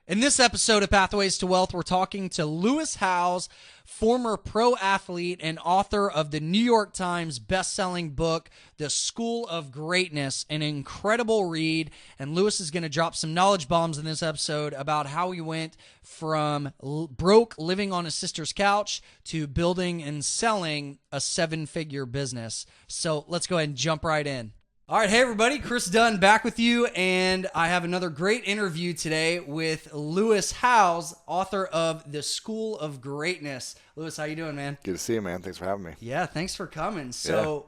In this episode of Pathways to Wealth, we're talking to Lewis Howes, former pro athlete and author of the New York Times bestselling book, The School of Greatness, an incredible read. And Lewis is going to drop some knowledge bombs in this episode about how he went from broke living on his sister's couch to building and selling a seven-figure business. So let's go ahead and jump right in. All right, hey everybody, Chris Dunn back with you, and I have another great interview today with Lewis Howes, author of The School of Greatness. Lewis, how you doing, man? Good to see you, man. Thanks for having me. Yeah, thanks for coming. So,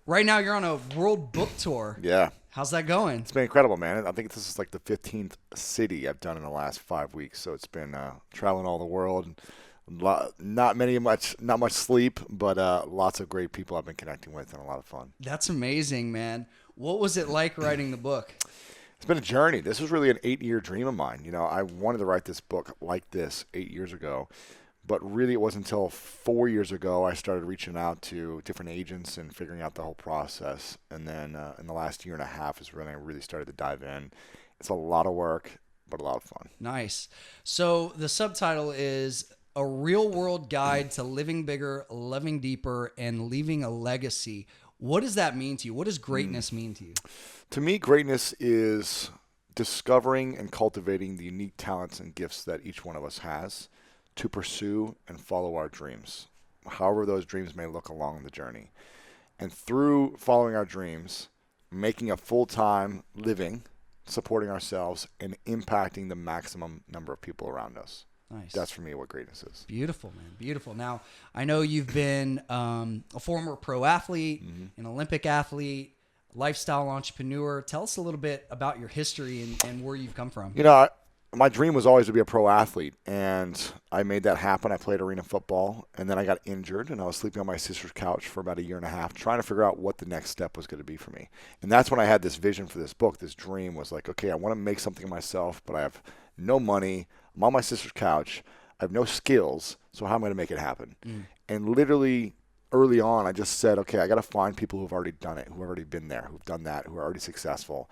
right now you're on a world book tour. Yeah. How's that going? It's been incredible, man. I think this is like the 15th city I've done in the last 5 weeks, so it's been traveling all the world. And not much sleep, but lots of great people I've been connecting with and a lot of fun. That's amazing, man. What was it like writing the book? It's been a journey. This was really an 8-year dream of mine. You know, I wanted to write this book like this 8 years ago, but really it wasn't until 4 years ago I started reaching out to different agents and figuring out the whole process. And then in the last year and a half is when I really started to dive in. It's a lot of work, but a lot of fun. Nice. So the subtitle is A Real-World Guide to Living Bigger, Loving Deeper, and Leaving a Legacy. What does that mean to you? What does greatness mean to you? To me, greatness is discovering and cultivating the unique talents and gifts that each one of us has to pursue and follow our dreams, however those dreams may look along the journey. And through following our dreams, making a full-time living, supporting ourselves, and impacting the maximum number of people around us. Nice. That's for me what greatness is. Beautiful, man. Beautiful. Now, I know you've been a former pro athlete, an Olympic athlete, lifestyle entrepreneur. Tell us a little bit about your history and where you've come from. You know, my dream was always to be a pro athlete, and I made that happen. I played arena football, and then I got injured, and I was sleeping on my sister's couch for about a year and a half, trying to figure out what the next step was going to be for me. And that's when I had this vision for this book. This dream was like, okay, I want to make something of myself, but I have no money. I'm on my sister's couch. I have no skills, so how am I going to make it happen? And literally early on, I just said, okay, I got to find people who've already done it, who've already been there, who've done that, who are already successful,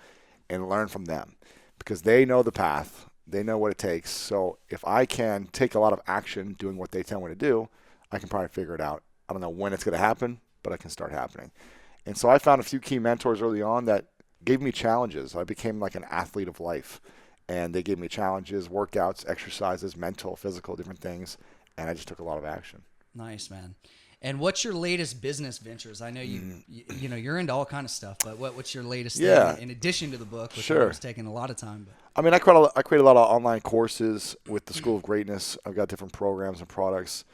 and learn from them because they know the path. They know what it takes. So if I can take a lot of action doing what they tell me to do, I can probably figure it out. I don't know when it's going to happen, but I can start happening. And so I found a few key mentors early on that gave me challenges. I became like an athlete of life. And they gave me challenges, workouts, exercises, mental, physical, different things. And I just took a lot of action. Nice, man. And what's your latest business ventures? I know you know you're into all kind of stuff, but what's your latest thing in addition to the book, which is taking a lot of time? But. I mean, I create a lot of online courses with the School of Greatness. I've got different programs and products.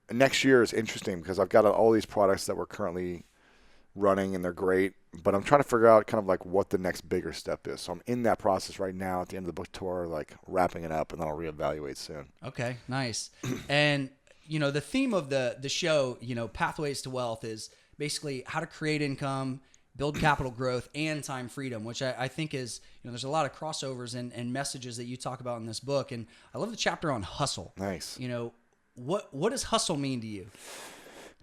Next year is interesting because I've got all these products that we're currently running and they're great, but I'm trying to figure out kind of like what the next bigger step is. So I'm in that process right now at the end of the book tour, like wrapping it up, and then I'll reevaluate soon. Okay, nice. And you know, the theme of the show, you know, Pathways to Wealth is basically how to create income, build capital growth, and time freedom, which I think is, you know, there's a lot of crossovers and messages that you talk about in this book. And I love the chapter on hustle. Nice. You know, what does hustle mean to you?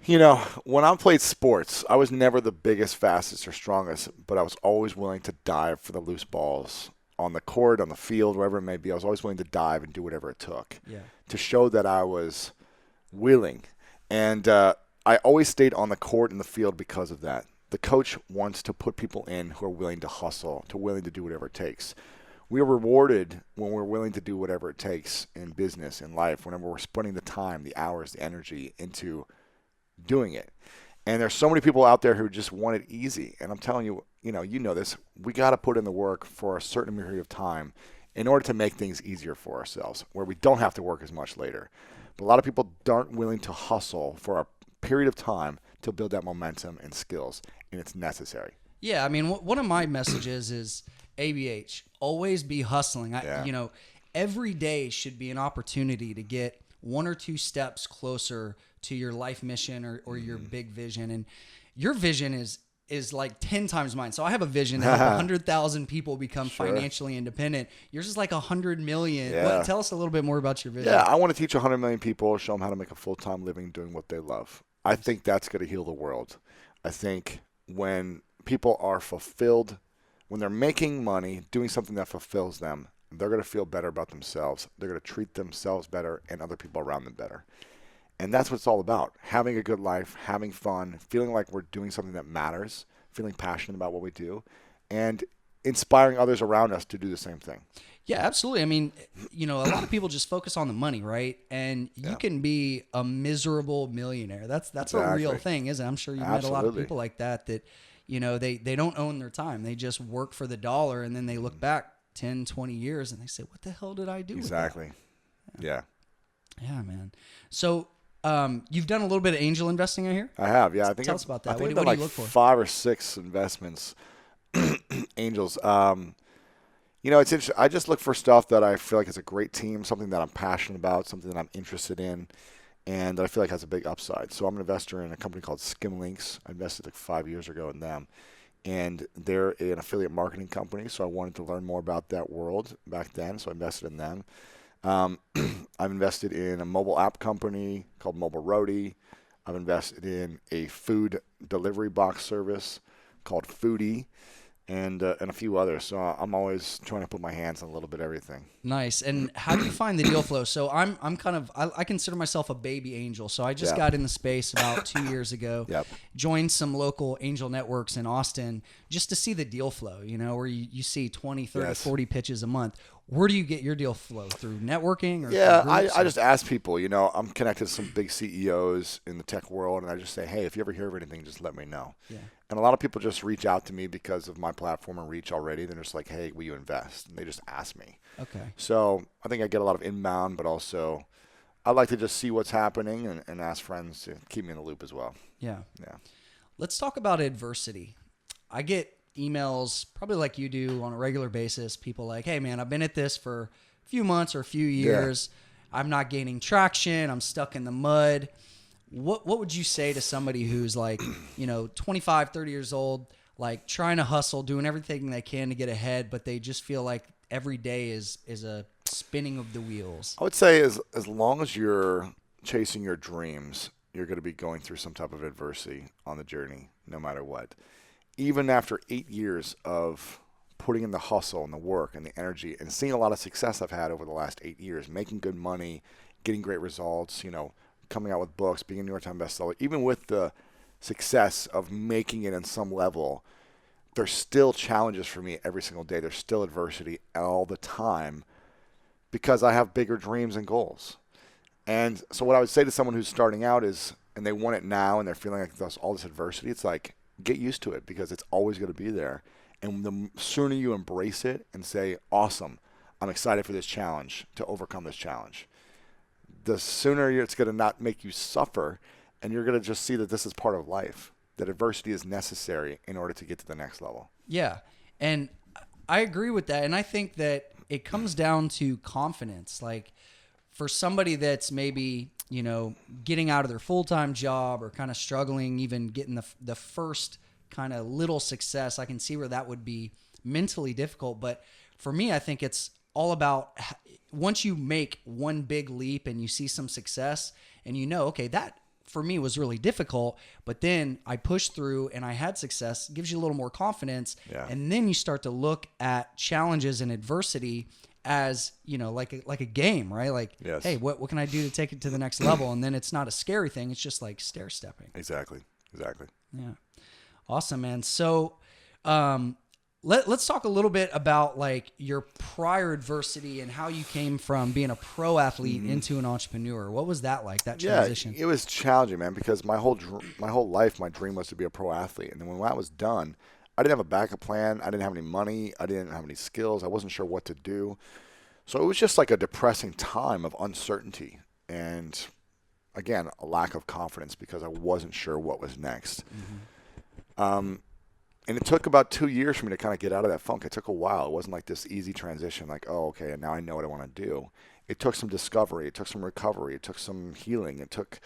You know, when I played sports, I was never the biggest, fastest, or strongest, but I was always willing to dive for the loose balls on the court, on the field, wherever it may be. I was always willing to dive and do whatever it took to show that I was willing. And I always stayed on the court and the field because of that. The coach wants to put people in who are willing to hustle, to willing to do whatever it takes. We are rewarded when we're willing to do whatever it takes in business, in life, whenever we're spending the time, the hours, the energy into doing it. And there's so many people out there who just want it easy. And I'm telling you, you know this, we got to put in the work for a certain period of time in order to make things easier for ourselves, where we don't have to work as much later. But a lot of people aren't willing to hustle for a period of time to build that momentum and skills, and it's necessary. Yeah, I mean, one of my messages is ABH, always be hustling. You know, every day should be an opportunity to get one or two steps closer to your life mission or your big vision. And your vision is like 10 times mine. So I have a vision to help 100,000 people become financially independent. Yours is like 100 million. Yeah. Tell us a little bit more about your vision. Yeah, I want to teach 100 million people, show them how to make a full-time living doing what they love. I think that's going to heal the world. I think when people are fulfilled, when they're making money, doing something that fulfills them, they're going to feel better about themselves. They're going to treat themselves better and other people around them better. And that's what it's all about. Having a good life, having fun, feeling like we're doing something that matters, feeling passionate about what we do, and inspiring others around us to do the same thing. Yeah, absolutely. I mean, a lot of people just focus on the money, right? And you can be a miserable millionaire. That's a real thing, isn't it? I'm sure you've met a lot of people like that, they don't own their time. They just work for the dollar, and then they look back 10, 20 years and they say, what the hell did I do with that? Yeah. Yeah, man. So you've done a little bit of angel investing in here? I have, yeah. Tell us about that. I think What do like you look for? 5 or 6 investments, angels. It's interesting. I just look for stuff that I feel like is a great team, something that I'm passionate about, something that I'm interested in, and that I feel like has a big upside. So I'm an investor in a company called Skimlinks. I invested like 5 years ago in them, and they're an affiliate marketing company. So I wanted to learn more about that world back then, so I invested in them. I've invested in a mobile app company called Mobile Roadie. I've invested in a food delivery box service called Foodie, and a few others. So I'm always trying to put my hands on a little bit of everything. Nice. And how do you find the deal flow? So I'm kind of, I consider myself a baby angel. So I just got in the space about 2 years ago, joined some local angel networks in Austin just to see the deal flow, where you see 20, 30, 40 pitches a month. Where do you get your deal flow? Through networking? Or I just ask people, I'm connected to some big CEOs in the tech world, and I just say, hey, if you ever hear of anything, just let me know. Yeah. And a lot of people just reach out to me because of my platform and reach already. They're just like, hey, will you invest? And they just ask me. Okay. So I think I get a lot of inbound, but also I like to just see what's happening and ask friends to keep me in the loop as well. Yeah. Let's talk about adversity. I get emails probably like you do on a regular basis. People like, hey man, I've been at this for a few months or a few years. I'm not gaining traction. I'm stuck in the mud. What would you say to somebody who's like, 25, 30 years old, like trying to hustle, doing everything they can to get ahead, but they just feel like every day is a spinning of the wheels? I would say as long as you're chasing your dreams, you're going to be going through some type of adversity on the journey, no matter what. Even after 8 years of putting in the hustle and the work and the energy and seeing a lot of success I've had over the last 8 years, making good money, getting great results, coming out with books, being a New York Times bestseller, even with the success of making it in some level, there's still challenges for me every single day. There's still adversity all the time because I have bigger dreams and goals. And so what I would say to someone who's starting out is, and they want it now and they're feeling like there's all this adversity, it's like, get used to it because it's always going to be there. And the sooner you embrace it and say, awesome, I'm excited for this challenge, to overcome this challenge, the sooner it's going to not make you suffer, and you're going to just see that this is part of life, that adversity is necessary in order to get to the next level. Yeah, and I agree with that. And I think that it comes down to confidence. Like for somebody that's maybe, getting out of their full-time job or kind of struggling, even getting the first kind of little success, I can see where that would be mentally difficult. But for me, I think it's all about once you make one big leap and you see some success and okay, that for me was really difficult, but then I pushed through and I had success, it gives you a little more confidence. Yeah. And then you start to look at challenges and adversity as, like a game, right? Like, yes. Hey, what can I do to take it to the next level? And then it's not a scary thing. It's just like stair stepping. Exactly. Yeah. Awesome, man. So, let's talk a little bit about like your prior adversity and how you came from being a pro athlete into an entrepreneur. What was that like, that transition? Yeah, it was challenging, man, because my whole life, my dream was to be a pro athlete. And then when that was done, I didn't have a backup plan. I didn't have any money. I didn't have any skills. I wasn't sure what to do. So it was just like a depressing time of uncertainty and, again, a lack of confidence because I wasn't sure what was next. And it took about 2 years for me to kind of get out of that funk. It took a while. It wasn't like this easy transition, like, oh, okay, and now I know what I want to do. It took some discovery. It took some recovery. It took some healing. It took,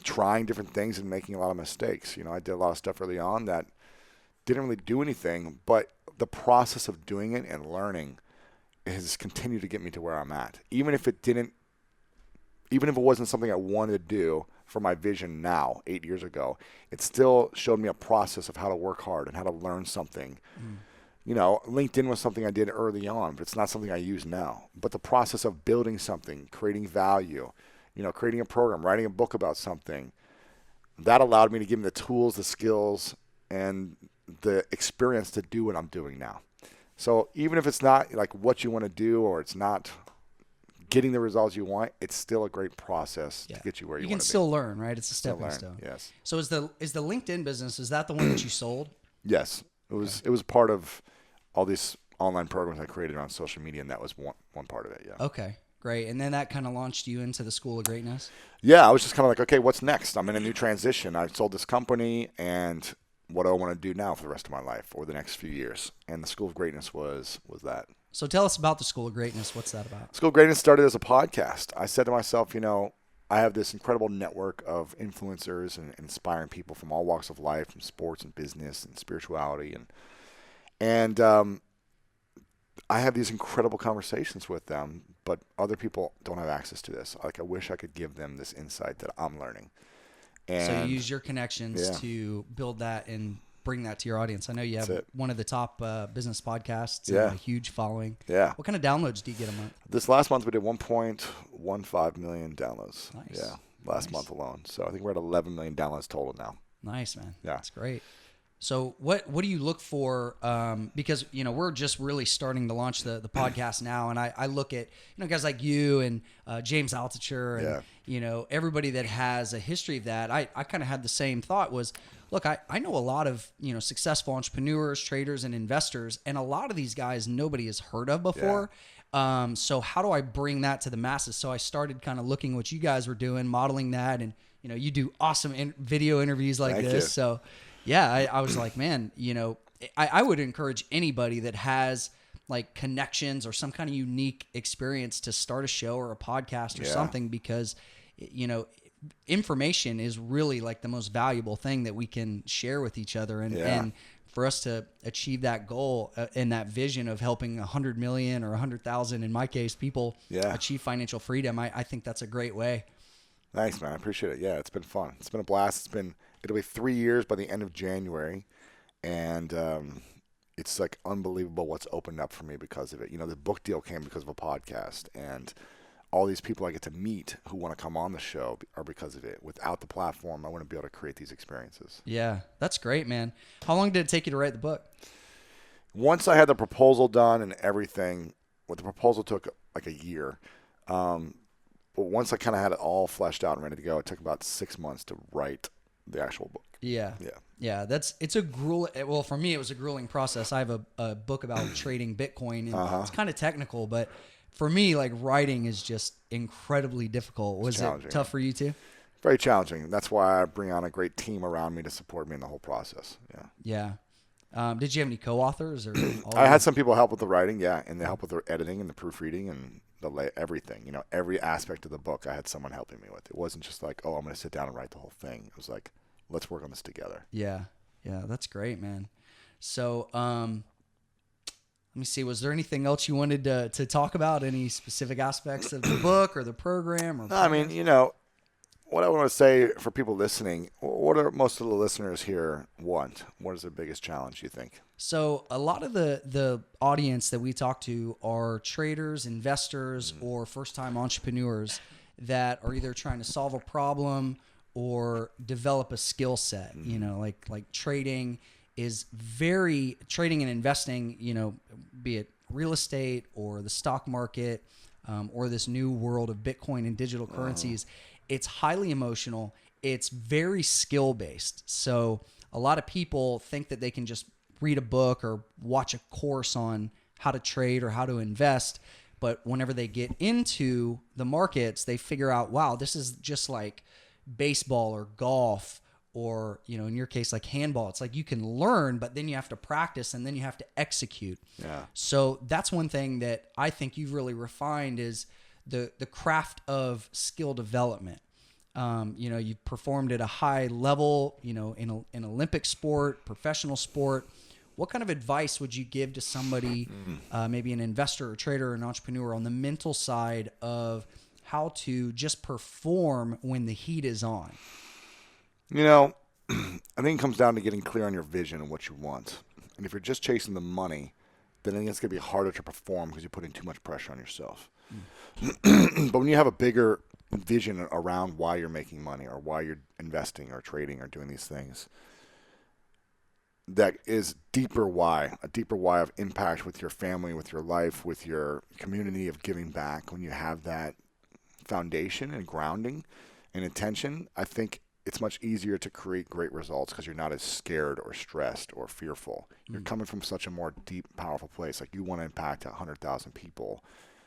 trying different things and making a lot of mistakes. I did a lot of stuff early on that didn't really do anything, but the process of doing it and learning has continued to get me to where I'm at. Even if it wasn't something I wanted to do for my vision now, 8 years ago, it still showed me a process of how to work hard and how to learn something LinkedIn was something I did early on, but it's not something I use now. But the process of building something, creating value, creating a program, writing a book about something, that allowed me to give me the tools, the skills, and the experience to do what I'm doing now. So even if it's not like what you want to do, or it's not getting the results you want, it's still a great process to get you where you want to be. You can still learn, right? It's a stepping stone. Yes. So is the LinkedIn business, is that the one that you sold? Yes. It was part of all these online programs I created on social media, and that was one part of it, yeah. Okay, great. And then that kind of launched you into the School of Greatness? Yeah, I was just kind of like, okay, what's next? I'm in a new transition. I sold this company, and what do I want to do now for the rest of my life or the next few years? And the School of Greatness was that. So tell us about the School of Greatness. What's that about? School of Greatness started as a podcast. I said to myself, I have this incredible network of influencers and inspiring people from all walks of life, from sports and business and spirituality, and I have these incredible conversations with them, but other people don't have access to this. Like, I wish I could give them this insight that I'm learning. And so you use your connections to build that and bring that to your audience. I know you have one of the top business podcasts and a huge following. Yeah. What kind of downloads do you get a month? This last month we did 1.15 million downloads. Nice. Yeah, last month alone. So I think we're at 11 million downloads total now. Nice, man. Yeah. That's great. So what do you look for? Because, we're just really starting to launch the podcast now. And I look at, guys like you and James Altucher and, everybody that has a history of that. I kind of had the same thought was, look, I know a lot of, successful entrepreneurs, traders, and investors. And a lot of these guys nobody has heard of before. Yeah. So how do I bring that to the masses? So I started kind of looking what you guys were doing, modeling that. And, you do awesome video interviews like Thank this. you. So yeah, I was like, man, I would encourage anybody that has like connections or some kind of unique experience to start a show or a podcast or something, because, information is really like the most valuable thing that we can share with each other. And for us to achieve that goal and that vision of helping 100 million or 100,000, in my case, people achieve financial freedom, I think that's a great way. Thanks, man. I appreciate it. Yeah, it's been fun. It's been a blast. It'll be 3 years by the end of January, and it's like unbelievable what's opened up for me because of it. The book deal came because of a podcast, and all these people I get to meet who want to come on the show are because of it. Without the platform, I wouldn't be able to create these experiences. Yeah, that's great, man. How long did it take you to write the book? Once I had the proposal done and everything, the proposal took like a year. But once I kind of had it all fleshed out and ready to go, it took about 6 months to write the actual book. Yeah. It's a well, for me, it was a grueling process. I have a book about trading Bitcoin, and it's kind of technical, but for me, like, writing is just incredibly difficult. Was it tough for you too? Very challenging. That's why I bring on a great team around me to support me in the whole process. Yeah. Did you have any co-authors or? I had some people help with the writing, and they help with the editing and the proofreading and everything. Every aspect of the book I had someone helping me with. It wasn't just like, oh, I'm going to sit down and write the whole thing. It was like, let's work on this together. Yeah, that's great, man. So let me see, was there anything else you wanted to talk about? Any specific aspects of the book or the program? Or I mean, what I want to say for people listening, what are most of the listeners here want? What is their biggest challenge, you think? So a lot of the audience that we talk to are traders, investors, or first-time entrepreneurs that are either trying to solve a problem or develop a skill set. Like trading and investing, be it real estate or the stock market, or this new world of Bitcoin and digital currencies. It's highly emotional. It's very skill-based. So a lot of people think that they can just read a book or watch a course on how to trade or how to invest. But whenever they get into the markets, they figure out, wow, this is just like baseball or golf or, in your case, like handball. It's like you can learn, but then you have to practice and then you have to execute. Yeah. So that's one thing that I think you've really refined is the craft of skill development. You've performed at a high level, in Olympic sport, professional sport. What kind of advice would you give to somebody, maybe an investor or trader or an entrepreneur, on the mental side of how to just perform when the heat is on? I think it comes down to getting clear on your vision and what you want. And if you're just chasing the money, then I think it's going to be harder to perform because you're putting too much pressure on yourself. But when you have a bigger vision around why you're making money or why you're investing or trading or doing these things, that is a deeper why of impact with your family, with your life, with your community, of giving back. When you have that foundation and grounding and intention, I think it's much easier to create great results because you're not as scared or stressed or fearful. You're coming from such a more deep, powerful place. Like, you want to impact 100,000 people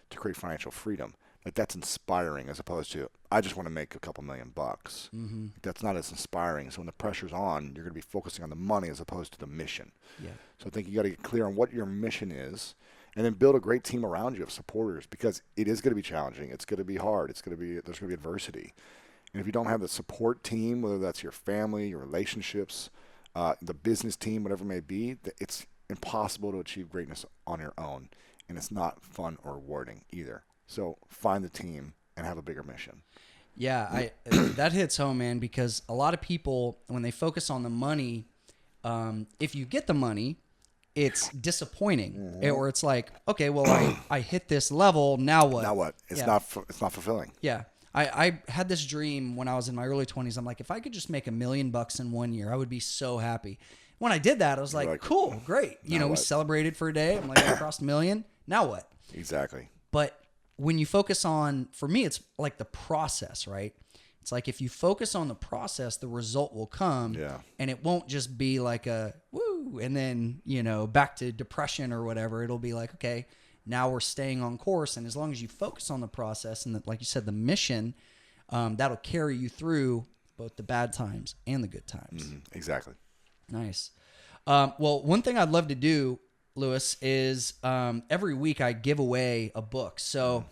to create financial freedom. Like, that's inspiring as opposed to, I just want to make a couple $1 million. That's not as inspiring. So when the pressure's on, you're going to be focusing on the money as opposed to the mission. Yeah. So I think you got to get clear on what your mission is, and then build a great team around you of supporters, because it is going to be challenging. It's going to be hard. There's going to be adversity. And if you don't have the support team, whether that's your family, your relationships, the business team, whatever it may be, it's impossible to achieve greatness on your own. And it's not fun or rewarding either. So find the team and have a bigger mission. Yeah, that hits home, man, because a lot of people, when they focus on the money, if you get the money, it's disappointing. Or it's like, okay, well, I hit this level, now what? Now what? It's not fulfilling. Yeah. I had this dream when I was in my early 20s. I'm like, if I could just make $1 million in 1 year, I would be so happy. When I did that, I was like, cool, great. We celebrated for a day. I'm like, I crossed $1 million. Now what? Exactly. But when you focus on, for me, it's like the process, right? It's like, if you focus on the process, the result will come. Yeah. And it won't just be like a woo, and then, back to depression or whatever. It'll be like, okay, now we're staying on course. And as long as you focus on the process and, like you said, the mission, that'll carry you through both the bad times and the good times. Exactly. Nice. Well, one thing I'd love to do, Lewis, is every week I give away a book. So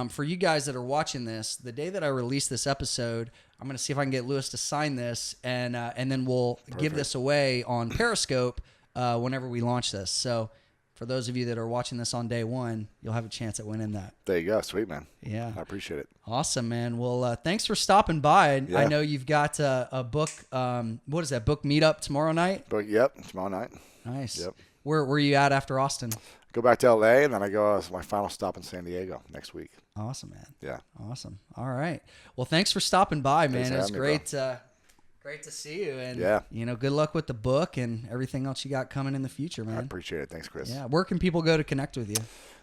for you guys that are watching this, the day that I release this episode, I'm going to see if I can get Lewis to sign this, and then we'll give this away on Periscope whenever we launch this. So for those of you that are watching this on day one, you'll have a chance at winning that. There you go. Sweet, man. Yeah. I appreciate it. Awesome, man. Well, thanks for stopping by. I know you've got a book. What is that, book meetup tomorrow night? Yep, tomorrow night. Nice. Yep. Where are you at after Austin? Go back to LA, and then I go as my final stop in San Diego next week. Awesome, man. Yeah. Awesome. All right. Well, thanks for stopping by, man. It was great. Great to see you, and good luck with the book and everything else you got coming in the future, man. I appreciate it. Thanks, Chris. Yeah. Where can people go to connect with you?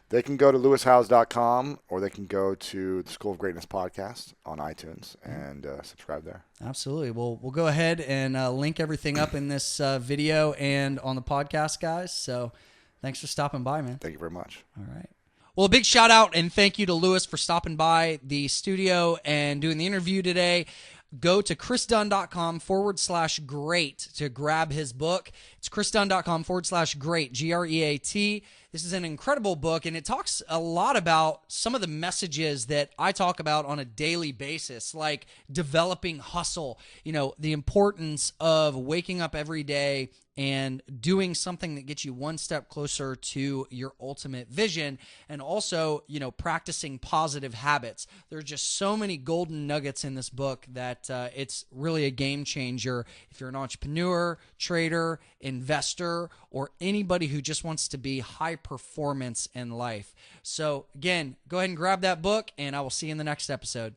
They can go to lewishowes.com, or they can go to the School of Greatness podcast on iTunes and subscribe there. Absolutely. We'll go ahead and link everything up in this video and on the podcast, guys. So thanks for stopping by, man. Thank you very much. All right. Well, a big shout out and thank you to Lewis for stopping by the studio and doing the interview today. Go to chrisdunn.com/great to grab his book. It's chrisdunn.com/great, GREAT. This is an incredible book, and it talks a lot about some of the messages that I talk about on a daily basis, like developing hustle, the importance of waking up every day and doing something that gets you one step closer to your ultimate vision, and also, practicing positive habits. There's just so many golden nuggets in this book that it's really a game changer if you're an entrepreneur, trader, investor, or anybody who just wants to be high performance in life. So again, go ahead and grab that book, and I will see you in the next episode.